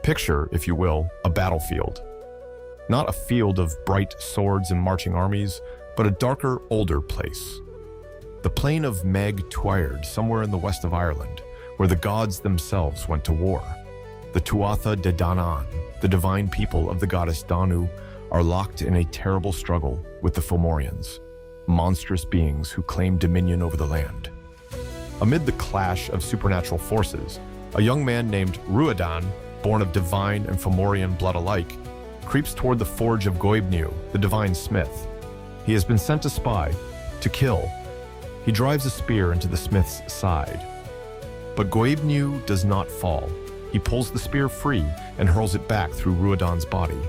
Picture, if you will, a battlefield. Not a field of bright swords and marching armies, but a darker, older place. The plain of Meg Twyrd, somewhere in the west of Ireland, where the gods themselves went to war. The Tuatha De Danann, the divine people of the goddess Danu, are locked in a terrible struggle with the Fomorians, monstrous beings who claim dominion over the land. Amid the clash of supernatural forces, a young man named Ruadan, born of divine and Fomorian blood alike, creeps toward the forge of Goibniu, the divine smith. He has been sent to spy, to kill. He drives a spear into the smith's side. But Goibniu does not fall. He pulls the spear free and hurls it back through Ruadan's body.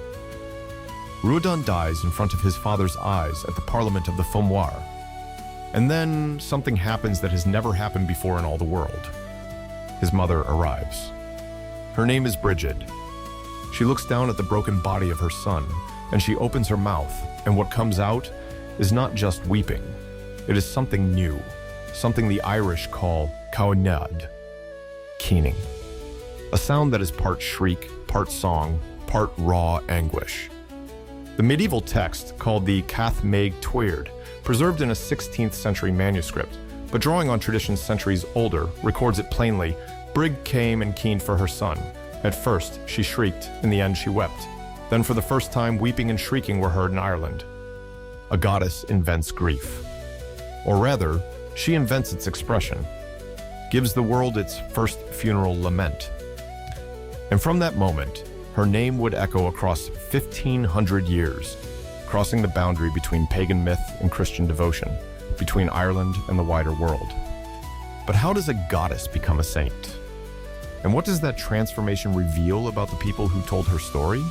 Ruadan dies in front of his father's eyes at the Parliament of the Fomor. And then something happens that has never happened before in all the world. His mother arrives. Her name is Brigid. She looks down at the broken body of her son, and she opens her mouth, and what comes out is not just weeping. It is something new, something the Irish call caoinead, keening. A sound that is part shriek, part song, part raw anguish. The medieval text, called the Cath Meg Twyrd, preserved in a 16th century manuscript, but drawing on traditions centuries older, records it plainly: Brig came and keened for her son. At first, she shrieked, in the end she wept. Then for the first time, weeping and shrieking were heard in Ireland. A goddess invents grief. Or rather, she invents its expression, gives the world its first funeral lament. And from that moment, her name would echo across 1,500 years, crossing the boundary between pagan myth and Christian devotion, between Ireland and the wider world. But how does a goddess become a saint? And what does that transformation reveal about the people who told her story?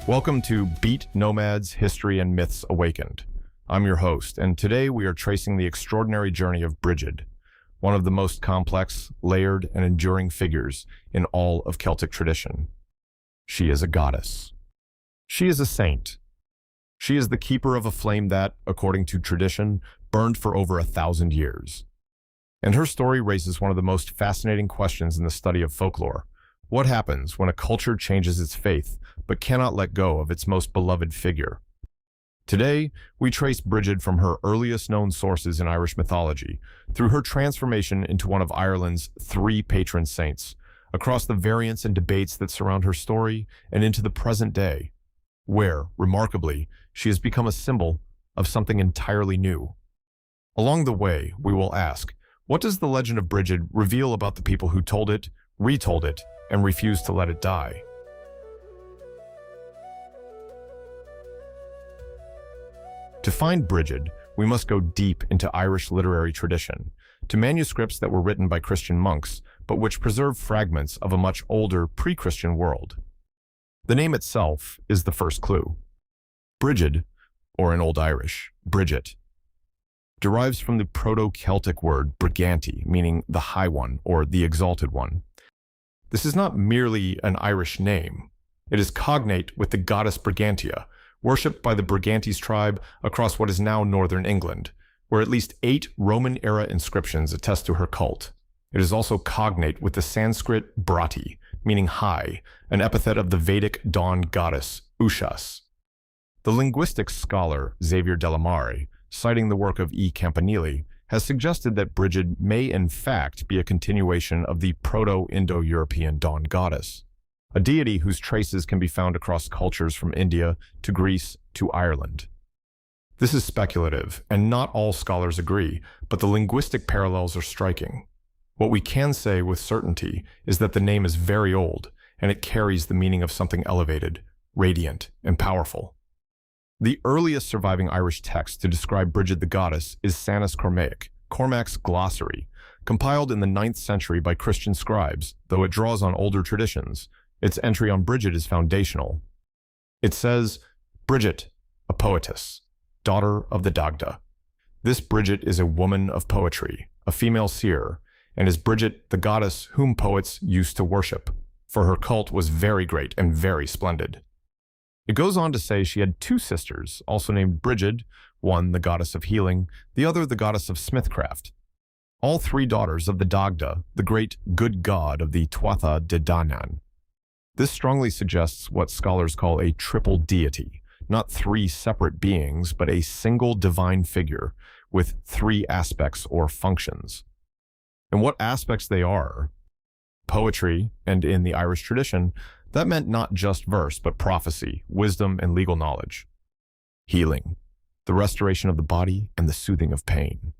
Welcome to Beat Nomads, History and Myths Awakened. I'm your host, and today we are tracing the extraordinary journey of Brigid, one of the most complex, layered, and enduring figures in all of Celtic tradition. She is a goddess. She is a saint. She is the keeper of a flame that, according to tradition, burned for over 1,000 years. And her story raises one of the most fascinating questions in the study of folklore. What happens when a culture changes its faith, but cannot let go of its most beloved figure? Today, we trace Brigid from her earliest known sources in Irish mythology, through her transformation into one of Ireland's 3 patron saints, across the variants and debates that surround her story, and into the present day, where, remarkably, she has become a symbol of something entirely new. Along the way, we will ask, what does the legend of Brigid reveal about the people who told it, retold it, and refused to let it die? To find Brigid, we must go deep into Irish literary tradition, to manuscripts that were written by Christian monks, but which preserve fragments of a much older pre-Christian world. The name itself is the first clue. Brigid, or in Old Irish, Brigit, derives from the Proto-Celtic word briganti, meaning the high one or the exalted one. This is not merely an Irish name. It is cognate with the goddess Brigantia, worshipped by the Brigantes tribe across what is now northern England, where at least 8 Roman-era inscriptions attest to her cult. It is also cognate with the Sanskrit brati, meaning high, an epithet of the Vedic dawn goddess Ushas. The linguistics scholar Xavier Delamare, citing the work of E. Campanile, has suggested that Brigid may in fact be a continuation of the Proto-Indo-European dawn goddess, a deity whose traces can be found across cultures from India to Greece to Ireland. This is speculative, and not all scholars agree, but the linguistic parallels are striking. What we can say with certainty is that the name is very old, and it carries the meaning of something elevated, radiant, and powerful. The earliest surviving Irish text to describe Brigid the goddess is Sanus Cormaic, Cormac's glossary, compiled in the 9th century by Christian scribes, though it draws on older traditions. Its entry on Brigid is foundational. It says, Brigit, a poetess, daughter of the Dagda. This Brigit is a woman of poetry, a female seer, and is Brigit the goddess whom poets used to worship, for her cult was very great and very splendid. It goes on to say she had 2 sisters, also named Brigid, one the goddess of healing, the other the goddess of smithcraft. all three daughters of the Dagda, the great good god of the Tuatha De Danann. This strongly suggests what scholars call a triple deity, not three separate beings, but a single divine figure with three aspects or functions. And what aspects they are? Poetry, and in the Irish tradition, that meant not just verse, but prophecy, wisdom, and legal knowledge. Healing, the restoration of the body and the soothing of pain.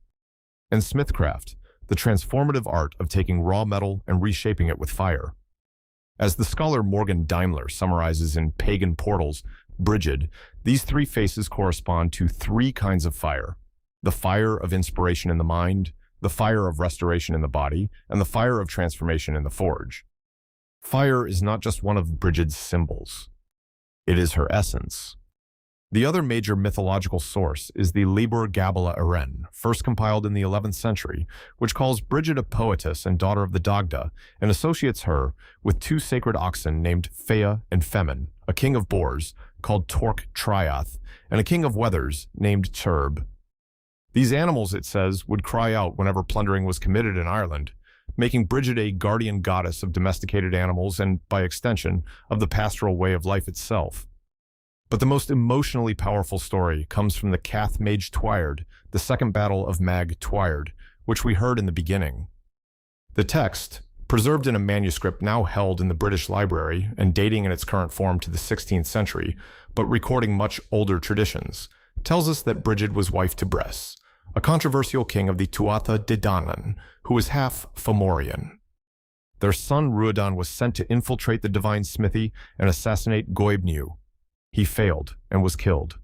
And smithcraft, the transformative art of taking raw metal and reshaping it with fire. As the scholar Morgan Daimler summarizes in Pagan Portals, Brigid, these three faces correspond to three kinds of fire: the fire of inspiration in the mind, the fire of restoration in the body, and the fire of transformation in the forge. Fire is not just one of Brigid's symbols. It is her essence. The other major mythological source is the Liber Gabala Aren, first compiled in the 11th century, which calls Brigid a poetess and daughter of the Dagda, and associates her with two sacred oxen named Fea and Femin, a king of boars called Torc Triath, and a king of wethers named Turb. These animals, it says, would cry out whenever plundering was committed in Ireland, making Brigid a guardian goddess of domesticated animals and, by extension, of the pastoral way of life itself. But the most emotionally powerful story comes from the Cath Mage Twyard, the second battle of Mag Twyard, which we heard in the beginning. The text, preserved in a manuscript now held in the British Library and dating in its current form to the 16th century, but recording much older traditions, tells us that Brigid was wife to Bress, a controversial king of the Tuatha De Danann, who was half Fomorian. Their son Ruadan was sent to infiltrate the divine smithy and assassinate Goibniu. He failed and was killed.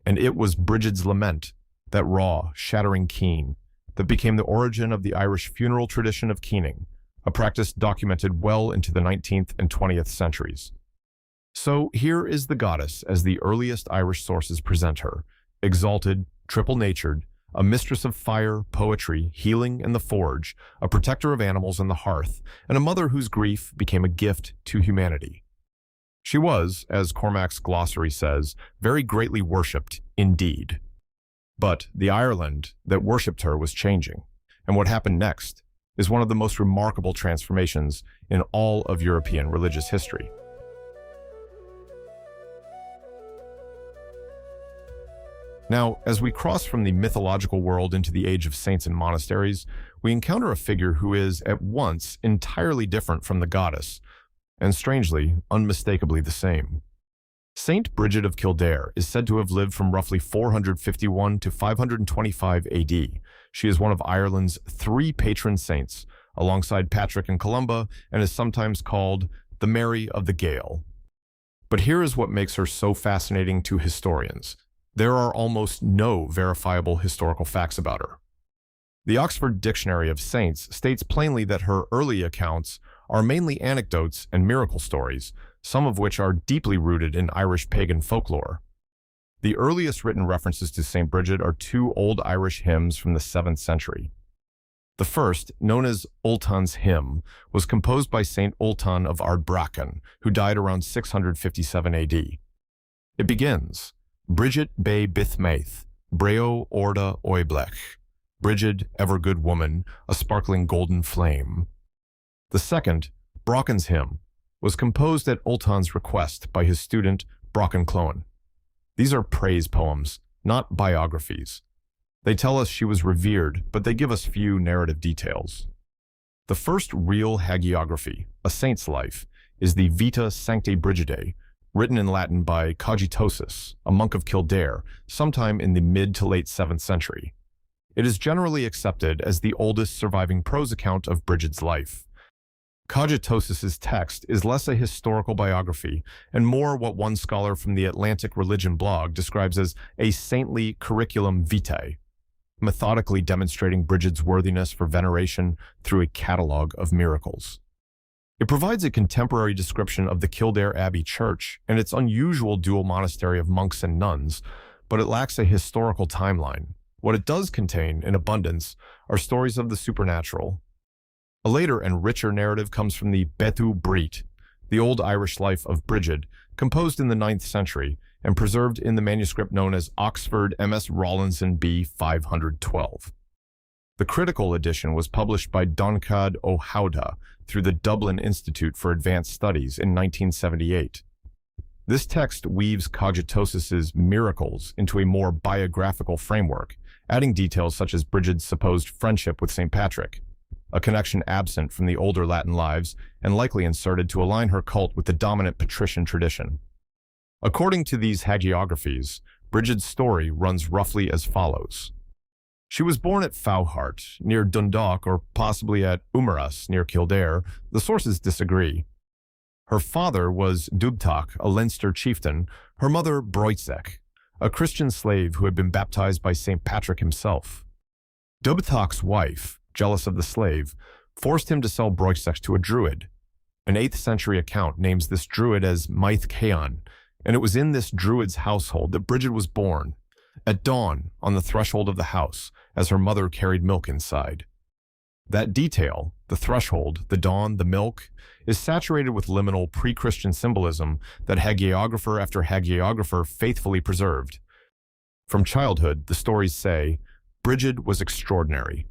And it was Brigid's lament, that raw, shattering keen, that became the origin of the Irish funeral tradition of keening, a practice documented well into the 19th and 20th centuries. So here is the goddess as the earliest Irish sources present her, exalted, triple-natured, a mistress of fire, poetry, healing, and the forge, a protector of animals and the hearth, and a mother whose grief became a gift to humanity. She was, as Cormac's glossary says, very greatly worshipped indeed. But the Ireland that worshipped her was changing, and what happened next is one of the most remarkable transformations in all of European religious history. Now, as we cross from the mythological world into the age of saints and monasteries, we encounter a figure who is at once entirely different from the goddess, and strangely, unmistakably the same. Saint Brigid of Kildare is said to have lived from roughly 451 to 525 AD. She is one of Ireland's three patron saints, alongside Patrick and Columba, and is sometimes called the Mary of the Gael. But here is what makes her so fascinating to historians. There are almost no verifiable historical facts about her. The Oxford Dictionary of Saints states plainly that her early accounts are mainly anecdotes and miracle stories, some of which are deeply rooted in Irish pagan folklore. The earliest written references to Saint Brigid are two old Irish hymns from the 7th century. The first, known as Ultan's Hymn, was composed by Saint Ultan of Ardbraccan, who died around 657 AD. It begins, Brigit be bithmaith, breo orda oiblech, Brigid, ever good woman, a sparkling golden flame. The second, Brocken's Hymn, was composed at Ultan's request by his student Brocken Cloan. These are praise poems, not biographies. They tell us she was revered, but they give us few narrative details. The first real hagiography, a saint's life, is the Vita Sanctae Brigidae, written in Latin by Cogitosus, a monk of Kildare, sometime in the mid to late 7th century. It is generally accepted as the oldest surviving prose account of Brigid's life. Cogitosus's text is less a historical biography and more what one scholar from the Atlantic Religion blog describes as a saintly curriculum vitae, methodically demonstrating Brigid's worthiness for veneration through a catalogue of miracles. It provides a contemporary description of the Kildare Abbey Church and its unusual dual monastery of monks and nuns, but it lacks a historical timeline. What it does contain, in abundance, are stories of the supernatural. A later and richer narrative comes from the Bethu Bríde, the Old Irish life of Brigid, composed in the 9th century and preserved in the manuscript known as Oxford MS Rawlinson B 512. The critical edition was published by Doncad Ó Hauda through the Dublin Institute for Advanced Studies in 1978. This text weaves Cogitosis's miracles into a more biographical framework, adding details such as Brigid's supposed friendship with St. Patrick, a connection absent from the older Latin lives and likely inserted to align her cult with the dominant patrician tradition. According to these hagiographies, Brigid's story runs roughly as follows. She was born at Faughart, near Dundalk, or possibly at Umaras, near Kildare. The sources disagree. Her father was Dubthach, a Leinster chieftain, her mother Broitsek, a Christian slave who had been baptized by St. Patrick himself. Dubthach's wife, jealous of the slave, forced him to sell Broitsek to a druid. An 8th century account names this druid as Maith Caon, and it was in this druid's household that Brigid was born, at dawn on the threshold of the house, as her mother carried milk inside. That detail, the threshold, the dawn, the milk, is saturated with liminal pre-Christian symbolism that hagiographer after hagiographer faithfully preserved. From childhood, the stories say, Brigid was extraordinary.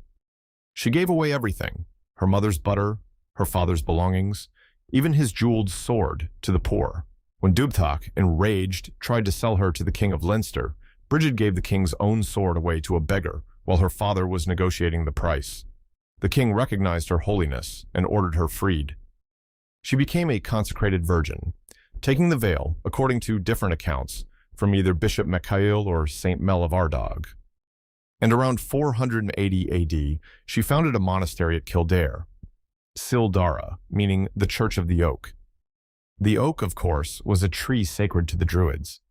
She gave away everything, her mother's butter, her father's belongings, even his jeweled sword, to the poor. When Dubthach, enraged, tried to sell her to the king of Leinster, Brigid gave the king's own sword away to a beggar while her father was negotiating the price. The king recognized her holiness and ordered her freed. She became a consecrated virgin, taking the veil, according to different accounts, from either Bishop Michael or Saint Mel of Ardagh. And around 480 AD, she founded a monastery at Kildare, Sildara, meaning the Church of the Oak. The oak, of course, was a tree sacred to the Druids.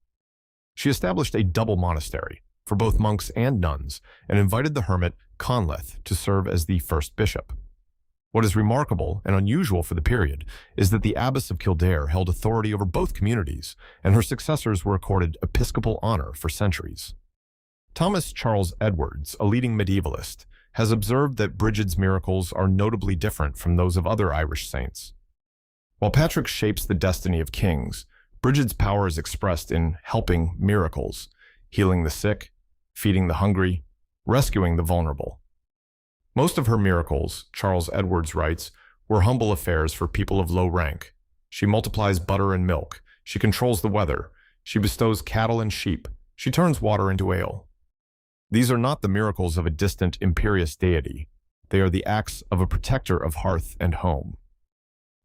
She established a double monastery, for both monks and nuns, and invited the hermit Conleth to serve as the first bishop. What is remarkable and unusual for the period is that the abbess of Kildare held authority over both communities, and her successors were accorded episcopal honor for centuries. Thomas Charles Edwards, a leading medievalist, has observed that Brigid's miracles are notably different from those of other Irish saints. While Patrick shapes the destiny of kings, Brigid's power is expressed in helping miracles, healing the sick, feeding the hungry, rescuing the vulnerable. Most of her miracles, Charles Edwards writes, were humble affairs for people of low rank. She multiplies butter and milk. She controls the weather. She bestows cattle and sheep. She turns water into ale. These are not the miracles of a distant imperious deity. They are the acts of a protector of hearth and home.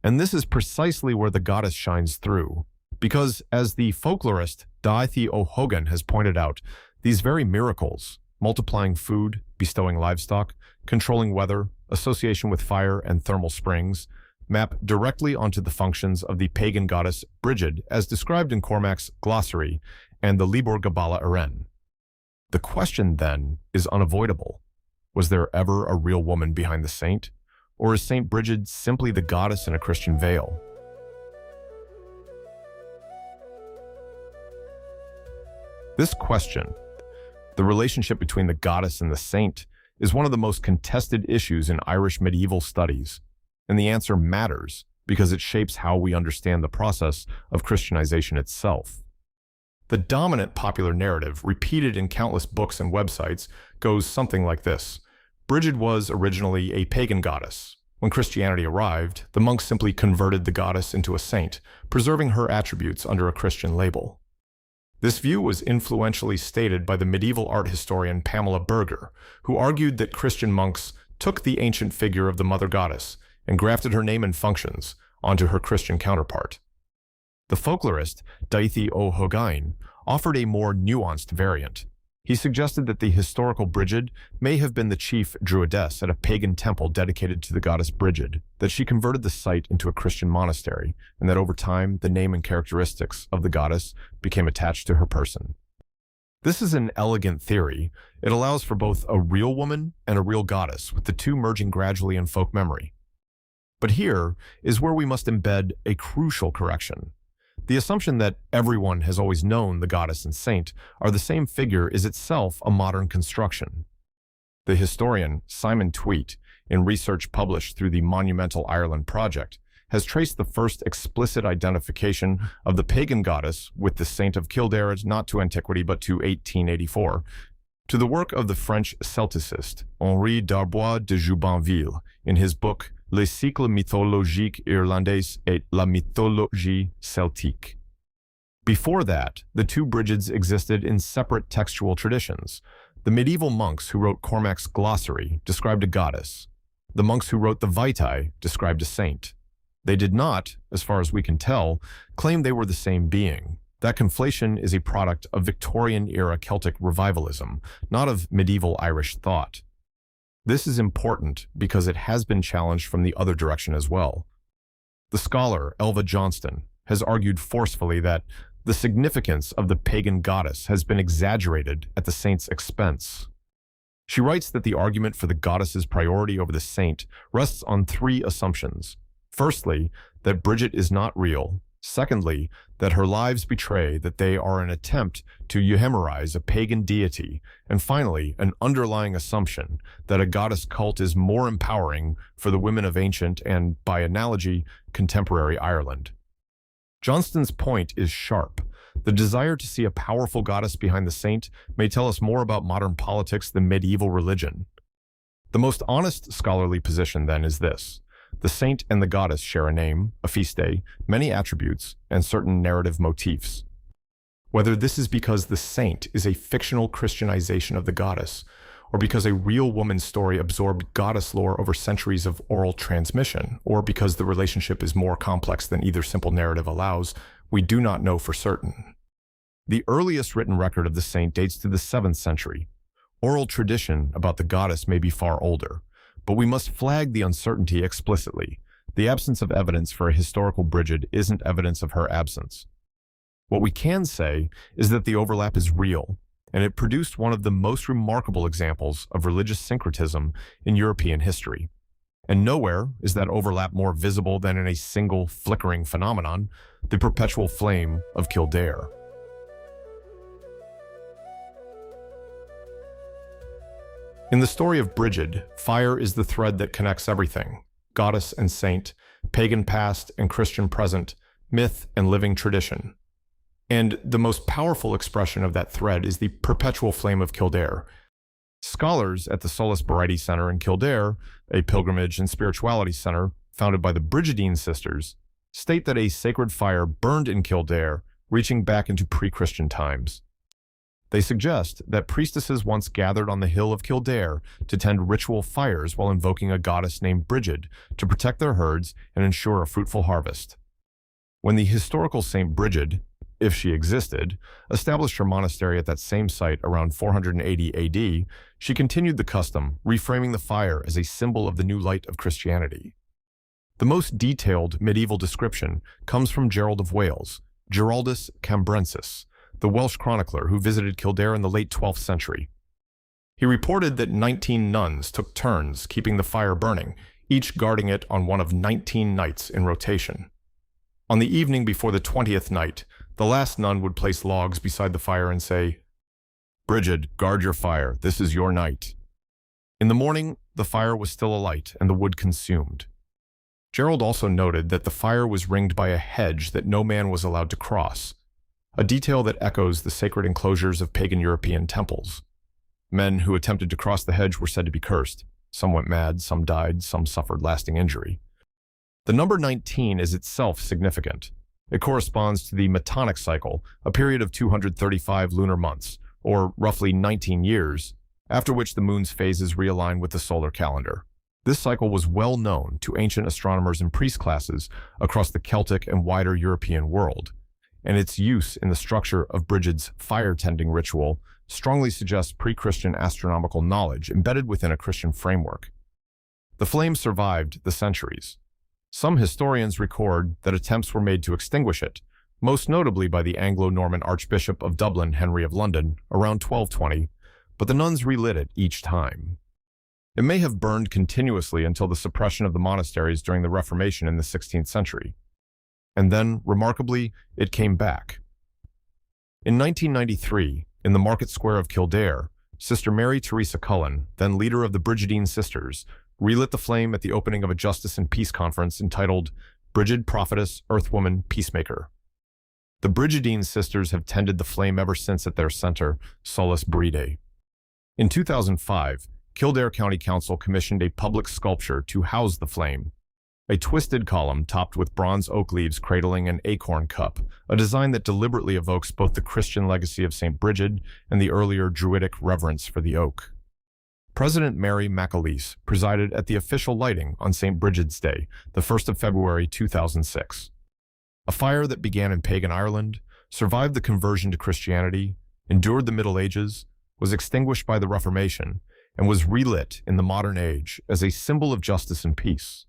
And this is precisely where the goddess shines through, because, as the folklorist Daithi O'Hogan has pointed out, these very miracles, multiplying food, bestowing livestock, controlling weather, association with fire and thermal springs, map directly onto the functions of the pagan goddess Brigid as described in Cormac's glossary and the Libor Gabala Aren. The question, then, is unavoidable. Was there ever a real woman behind the saint? Or is Saint Brigid simply the goddess in a Christian veil? This question, the relationship between the goddess and the saint, is one of the most contested issues in Irish medieval studies, and the answer matters because it shapes how we understand the process of Christianization itself. The dominant popular narrative, repeated in countless books and websites, goes something like this. Brigid was originally a pagan goddess. When Christianity arrived, the monks simply converted the goddess into a saint, preserving her attributes under a Christian label. This view was influentially stated by the medieval art historian Pamela Berger, who argued that Christian monks took the ancient figure of the mother goddess and grafted her name and functions onto her Christian counterpart. The folklorist Daithi O'Hogan offered a more nuanced variant. He suggested that the historical Brigid may have been the chief druidess at a pagan temple dedicated to the goddess Brigid, that she converted the site into a Christian monastery, and that over time the name and characteristics of the goddess became attached to her person. This is an elegant theory. It allows for both a real woman and a real goddess, with the two merging gradually in folk memory. But here is where we must embed a crucial correction. The assumption that everyone has always known the goddess and saint are the same figure is itself a modern construction. The historian Simon Tweet, in research published through the Monumental Ireland Project, has traced the first explicit identification of the pagan goddess with the Saint of Kildare not to antiquity but to 1884. To the work of the French Celticist Henri d'Arbois de Jubanville in his book Le cycle mythologique irlandais et la mythologie celtique. Before that, the two Brigids existed in separate textual traditions. The medieval monks who wrote Cormac's Glossary described a goddess. The monks who wrote the Vitae described a saint. They did not, as far as we can tell, claim they were the same being. That conflation is a product of Victorian-era Celtic revivalism, not of medieval Irish thought. This is important because it has been challenged from the other direction as well. The scholar Elva Johnston has argued forcefully that the significance of the pagan goddess has been exaggerated at the saint's expense. She writes that the argument for the goddess's priority over the saint rests on three assumptions. Firstly, that Brigit is not real. Secondly, that her lives betray that they are an attempt to euhemerize a pagan deity. And finally, an underlying assumption that a goddess cult is more empowering for the women of ancient and, by analogy, contemporary Ireland. Johnston's point is sharp. The desire to see a powerful goddess behind the saint may tell us more about modern politics than medieval religion. The most honest scholarly position, then, is this. The saint and the goddess share a name, a feast day, many attributes, and certain narrative motifs. Whether this is because the saint is a fictional Christianization of the goddess, or because a real woman's story absorbed goddess lore over centuries of oral transmission, or because the relationship is more complex than either simple narrative allows, we do not know for certain. The earliest written record of the saint dates to the 7th century. Oral tradition about the goddess may be far older, but we must flag the uncertainty explicitly. The absence of evidence for a historical Brigid isn't evidence of her absence. What we can say is that the overlap is real, and it produced one of the most remarkable examples of religious syncretism in European history. And nowhere is that overlap more visible than in a single flickering phenomenon, the perpetual flame of Kildare. In the story of Brigid, fire is the thread that connects everything: goddess and saint, pagan past and Christian present, myth and living tradition. And the most powerful expression of that thread is the perpetual flame of Kildare. Scholars at the Solas Barides Center in Kildare, a pilgrimage and spirituality center founded by the Brigidine sisters, state that a sacred fire burned in Kildare, reaching back into pre-Christian times. They suggest that priestesses once gathered on the hill of Kildare to tend ritual fires while invoking a goddess named Brigid to protect their herds and ensure a fruitful harvest. When the historical Saint Brigid, if she existed, established her monastery at that same site around 480 AD, she continued the custom, reframing the fire as a symbol of the new light of Christianity. The most detailed medieval description comes from Gerald of Wales, Giraldus Cambrensis, the Welsh chronicler who visited Kildare in the late 12th century. He reported that 19 nuns took turns keeping the fire burning, each guarding it on one of 19 nights in rotation. On the evening before the 20th night, the last nun would place logs beside the fire and say, "Brigid, guard your fire, this is your night." In the morning, the fire was still alight and the wood consumed. Gerald also noted that the fire was ringed by a hedge that no man was allowed to cross, a detail that echoes the sacred enclosures of pagan European temples. Men who attempted to cross the hedge were said to be cursed. Some went mad, some died, some suffered lasting injury. The number 19 is itself significant. It corresponds to the Metonic cycle, a period of 235 lunar months, or roughly 19 years, after which the moon's phases realign with the solar calendar. This cycle was well known to ancient astronomers and priest classes across the Celtic and wider European world, and its use in the structure of Brigid's fire-tending ritual strongly suggests pre-Christian astronomical knowledge embedded within a Christian framework. The flame survived the centuries. Some historians record that attempts were made to extinguish it, most notably by the Anglo-Norman Archbishop of Dublin, Henry of London, around 1220, but the nuns relit it each time. It may have burned continuously until the suppression of the monasteries during the Reformation in the 16th century. And then, remarkably, it came back. In 1993, in the market square of Kildare, Sister Mary Teresa Cullen, then leader of the Brigidine Sisters, relit the flame at the opening of a Justice and Peace conference entitled Brigid, Prophetess, Earthwoman, Peacemaker. The Brigidine Sisters have tended the flame ever since at their center, Saint Brigid. In 2005, Kildare County Council commissioned a public sculpture to house the flame, a twisted column topped with bronze oak leaves cradling an acorn cup, a design that deliberately evokes both the Christian legacy of Saint Brigid and the earlier Druidic reverence for the oak. President Mary McAleese presided at the official lighting on Saint Brigid's Day, the 1st of February 2006. A fire that began in pagan Ireland, survived the conversion to Christianity, endured the Middle Ages, was extinguished by the Reformation, and was relit in the modern age as a symbol of justice and peace.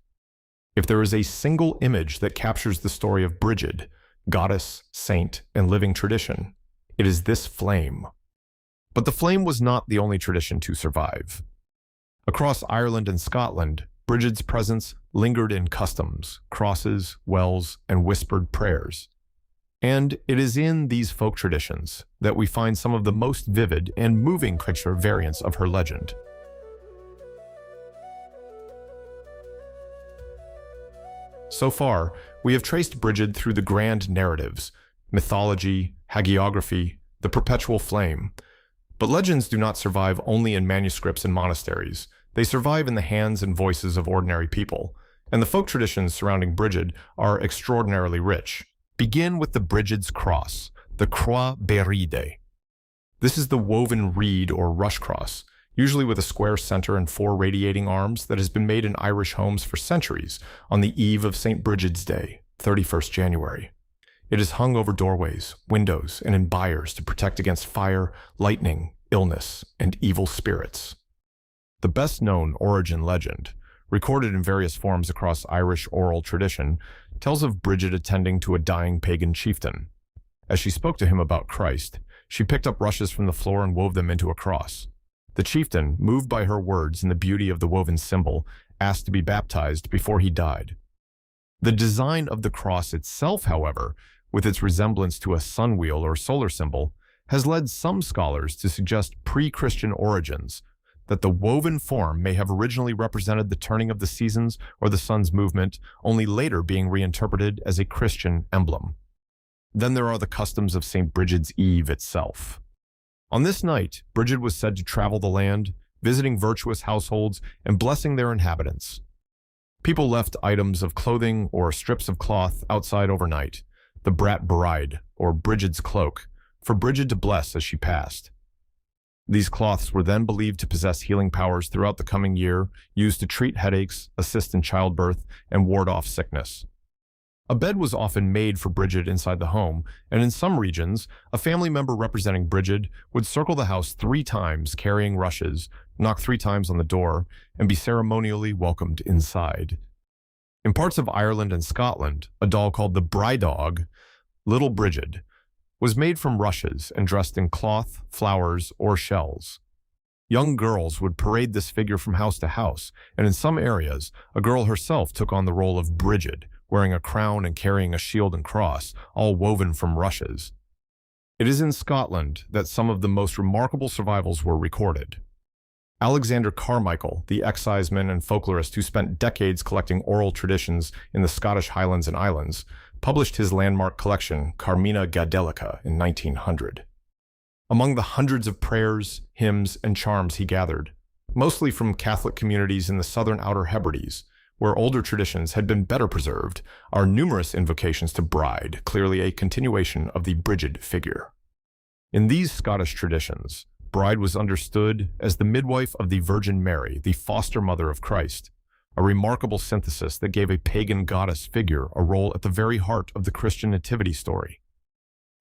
If there is a single image that captures the story of Brigid, goddess, saint, and living tradition, it is this flame. But the flame was not the only tradition to survive. Across Ireland and Scotland, Brigid's presence lingered in customs, crosses, wells, and whispered prayers. And it is in these folk traditions that we find some of the most vivid and moving picture variants of her legend. So far, we have traced Brigid through the grand narratives, mythology, hagiography, the perpetual flame. But legends do not survive only in manuscripts and monasteries. They survive in the hands and voices of ordinary people, and the folk traditions surrounding Brigid are extraordinarily rich. Begin with the Brigid's cross, the croix Bríde. This is the woven reed or rush cross, usually with a square center and 4 radiating arms, that has been made in Irish homes for centuries on the eve of Saint Brigid's Day, 31st January. It is hung over doorways, windows, and in byres to protect against fire, lightning, illness, and evil spirits. The best-known origin legend, recorded in various forms across Irish oral tradition, tells of Brigid attending to a dying pagan chieftain. As she spoke to him about Christ, she picked up rushes from the floor and wove them into a cross. The chieftain, moved by her words and the beauty of the woven symbol, asked to be baptized before he died. The design of the cross itself, however, with its resemblance to a sunwheel or solar symbol, has led some scholars to suggest pre-Christian origins, that the woven form may have originally represented the turning of the seasons or the sun's movement, only later being reinterpreted as a Christian emblem. Then there are the customs of St. Brigid's Eve itself. On this night, Brigid was said to travel the land, visiting virtuous households and blessing their inhabitants. People left items of clothing or strips of cloth outside overnight, the brat bride, or Brigid's cloak, for Brigid to bless as she passed. These cloths were then believed to possess healing powers throughout the coming year, used to treat headaches, assist in childbirth, and ward off sickness. A bed was often made for Brigid inside the home, and in some regions, a family member representing Brigid would circle the house 3 times carrying rushes, knock 3 times on the door, and be ceremonially welcomed inside. In parts of Ireland and Scotland, a doll called the Brigid, Little Brigid, was made from rushes and dressed in cloth, flowers, or shells. Young girls would parade this figure from house to house, and in some areas, a girl herself took on the role of Brigid, wearing a crown and carrying a shield and cross, all woven from rushes. It is in Scotland that some of the most remarkable survivals were recorded. Alexander Carmichael, the exciseman and folklorist who spent decades collecting oral traditions in the Scottish Highlands and Islands, published his landmark collection, Carmina Gadelica, in 1900. Among the hundreds of prayers, hymns, and charms he gathered, mostly from Catholic communities in the southern Outer Hebrides, where older traditions had been better preserved, are numerous invocations to Bride, clearly a continuation of the Brigid figure. In these Scottish traditions, Bride was understood as the midwife of the Virgin Mary, the foster mother of Christ, a remarkable synthesis that gave a pagan goddess figure a role at the very heart of the Christian nativity story.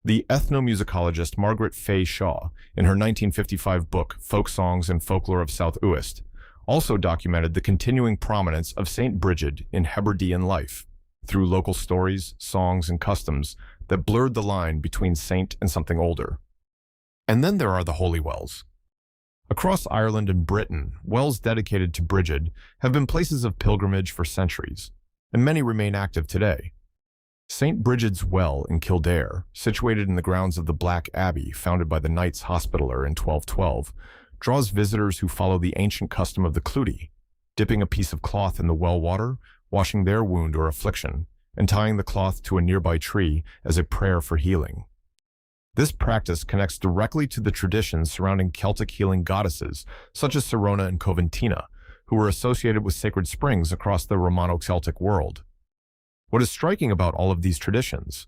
The ethnomusicologist Margaret Fay Shaw, in her 1955 book Folk Songs and Folklore of South Uist, also documented the continuing prominence of Saint Brigid in Hebridean life, through local stories, songs, and customs that blurred the line between saint and something older. And then there are the holy wells. Across Ireland and Britain, wells dedicated to Brigid have been places of pilgrimage for centuries, and many remain active today. Saint Brigid's Well in Kildare, situated in the grounds of the Black Abbey founded by the Knights Hospitaller in 1212, draws visitors who follow the ancient custom of the clootie, dipping a piece of cloth in the well water, washing their wound or affliction, and tying the cloth to a nearby tree as a prayer for healing. This practice connects directly to the traditions surrounding Celtic healing goddesses, such as Sirona and Coventina, who were associated with sacred springs across the Romano-Celtic world. What is striking about all of these traditions,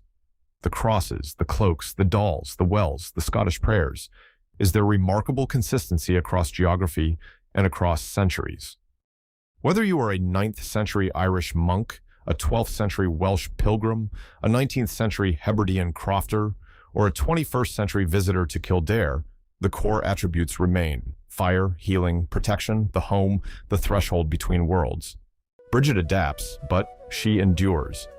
the crosses, the cloaks, the dolls, the wells, the Scottish prayers, is their remarkable consistency across geography and across centuries. Whether you are a 9th century Irish monk, a 12th century Welsh pilgrim, a 19th century Hebridean crofter, or a 21st century visitor to Kildare, the core attributes remain: fire, healing, protection, the home, the threshold between worlds. Brigid adapts, but she endures.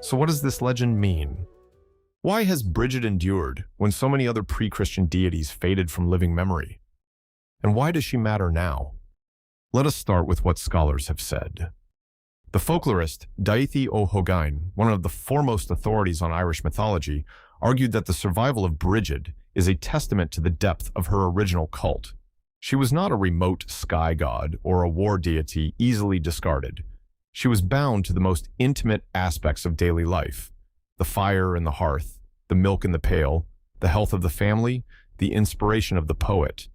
So what does this legend mean? Why has Brigid endured when so many other pre-Christian deities faded from living memory? And why does she matter now? Let us start with what scholars have said. The folklorist Daithi O'Hogain, one of the foremost authorities on Irish mythology, argued that the survival of Brigid is a testament to the depth of her original cult. She was not a remote sky god or a war deity easily discarded. She was bound to the most intimate aspects of daily life: the fire in the hearth, the milk in the pail, the health of the family, the inspiration of the poet.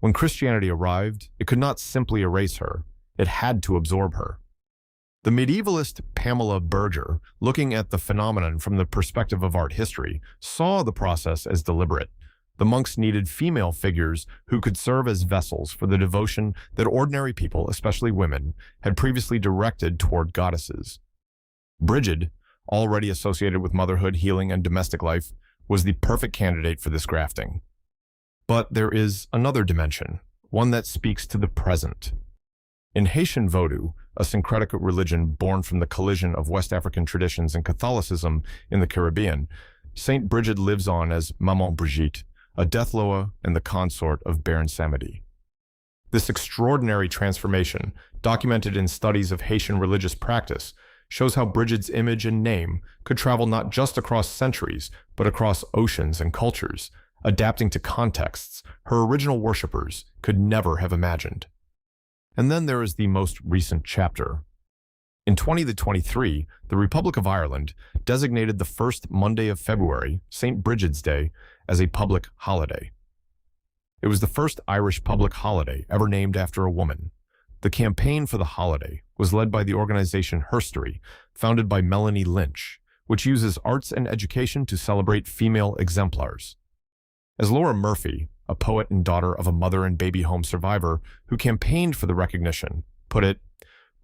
When Christianity arrived, it could not simply erase her. It had to absorb her. The medievalist Pamela Berger, looking at the phenomenon from the perspective of art history, saw the process as deliberate. The monks needed female figures who could serve as vessels for the devotion that ordinary people, especially women, had previously directed toward goddesses. Brigid, already associated with motherhood, healing, and domestic life, was the perfect candidate for this grafting. But there is another dimension, one that speaks to the present. In Haitian Vodou, a syncretic religion born from the collision of West African traditions and Catholicism in the Caribbean, Saint Brigid lives on as Maman Brigit, a death loa and the consort of Baron Samedi. This extraordinary transformation, documented in studies of Haitian religious practice, shows how Brigid's image and name could travel not just across centuries, but across oceans and cultures, adapting to contexts her original worshippers could never have imagined. And then there is the most recent chapter. In 2023, the Republic of Ireland designated the first Monday of February, St. Brigid's Day, as a public holiday. It was the first Irish public holiday ever named after a woman. The campaign for the holiday was led by the organization Herstory, founded by Melanie Lynch, which uses arts and education to celebrate female exemplars. As Laura Murphy, a poet and daughter of a mother and baby home survivor who campaigned for the recognition, put it,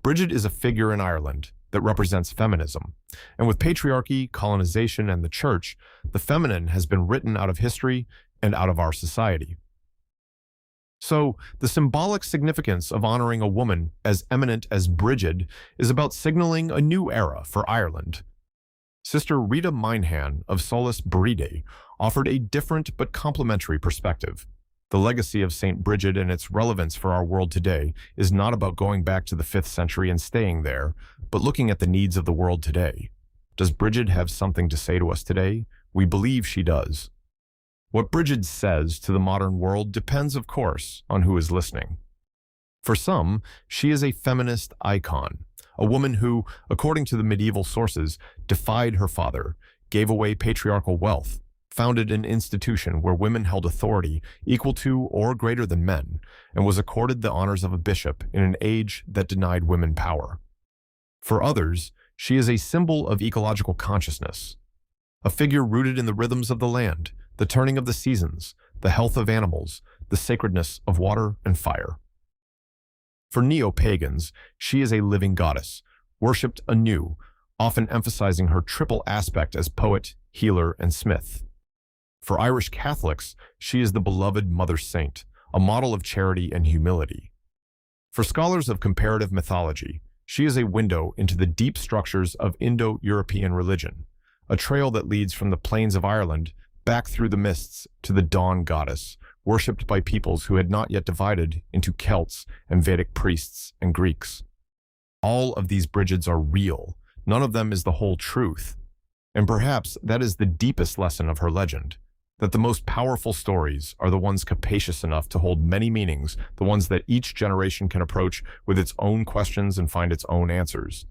Brigid is a figure in Ireland that represents feminism, and with patriarchy, colonization, and the church, the feminine has been written out of history and out of our society. So, the symbolic significance of honoring a woman as eminent as Brigid is about signaling a new era for Ireland. Sister Rita Minehan of Solis Bríde offered a different but complementary perspective. The legacy of Saint Brigid and its relevance for our world today is not about going back to the 5th century and staying there, but looking at the needs of the world today. Does Brigid have something to say to us today? We believe she does. What Brigid says to the modern world depends, of course, on who is listening. For some, she is a feminist icon, a woman who, according to the medieval sources, defied her father, gave away patriarchal wealth, founded an institution where women held authority equal to or greater than men, and was accorded the honors of a bishop in an age that denied women power. For others, she is a symbol of ecological consciousness, a figure rooted in the rhythms of the land, the turning of the seasons, the health of animals, the sacredness of water and fire. For neo-pagans, she is a living goddess, worshipped anew, often emphasizing her triple aspect as poet, healer, and smith. For Irish Catholics, she is the beloved Mother Saint, a model of charity and humility. For scholars of comparative mythology, she is a window into the deep structures of Indo-European religion, a trail that leads from the plains of Ireland back through the mists to the dawn goddess, worshipped by peoples who had not yet divided into Celts and Vedic priests and Greeks. All of these Brigids are real. None of them is the whole truth. And perhaps that is the deepest lesson of her legend, that the most powerful stories are the ones capacious enough to hold many meanings, the ones that each generation can approach with its own questions and find its own answers.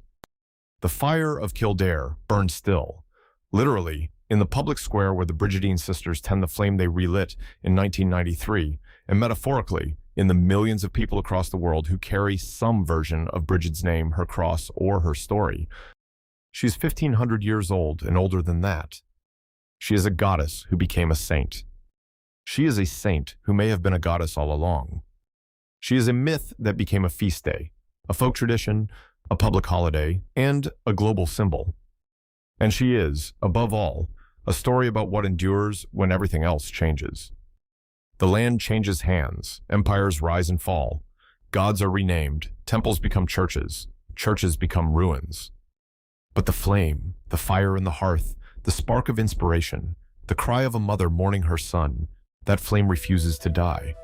the fire of Kildare burned still, literally, in the public square where the Brigidine sisters tend the flame they relit in 1993, and metaphorically, in the millions of people across the world who carry some version of Brigid's name, her cross, or her story. She's 1,500 years old and older than that. She is a goddess who became a saint. She is a saint who may have been a goddess all along. She is a myth that became a feast day, a folk tradition, a public holiday, and a global symbol. And she is, above all, a story about what endures when everything else changes. The land changes hands, empires rise and fall, gods are renamed, temples become churches, churches become ruins. But the flame, the fire in the hearth, the spark of inspiration, the cry of a mother mourning her son, that flame refuses to die.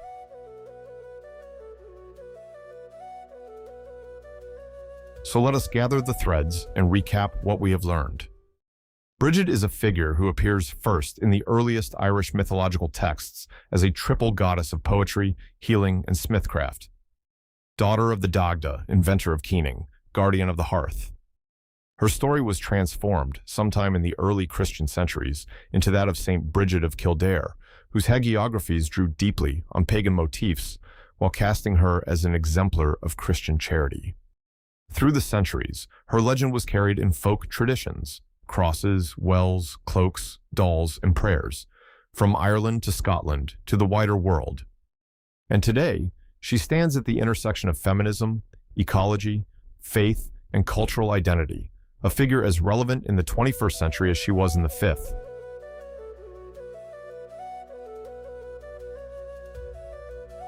So let us gather the threads and recap what we have learned. Brigid is a figure who appears first in the earliest Irish mythological texts as a triple goddess of poetry, healing, and smithcraft. Daughter of the Dagda, inventor of keening, guardian of the hearth. Her story was transformed sometime in the early Christian centuries into that of Saint Brigid of Kildare, whose hagiographies drew deeply on pagan motifs while casting her as an exemplar of Christian charity. Through the centuries, her legend was carried in folk traditions, crosses, wells, cloaks, dolls, and prayers, from Ireland to Scotland to the wider world. And today, she stands at the intersection of feminism, ecology, faith, and cultural identity, a figure as relevant in the 21st century as she was in the 5th.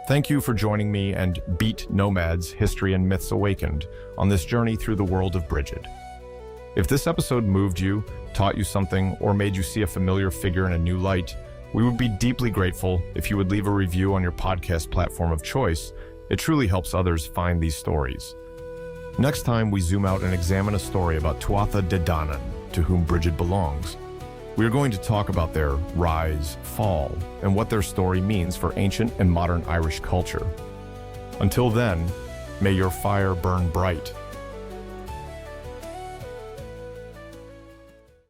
Thank you for joining me and Beat Nomads, History and Myths Awakened on this journey through the world of Brigid. If this episode moved you, taught you something, or made you see a familiar figure in a new light, we would be deeply grateful if you would leave a review on your podcast platform of choice. It truly helps others find these stories. Next time, we zoom out and examine a story about Tuatha De Danann, to whom Brigid belongs. We are going to talk about their rise, fall, and what their story means for ancient and modern Irish culture. Until then, may your fire burn bright.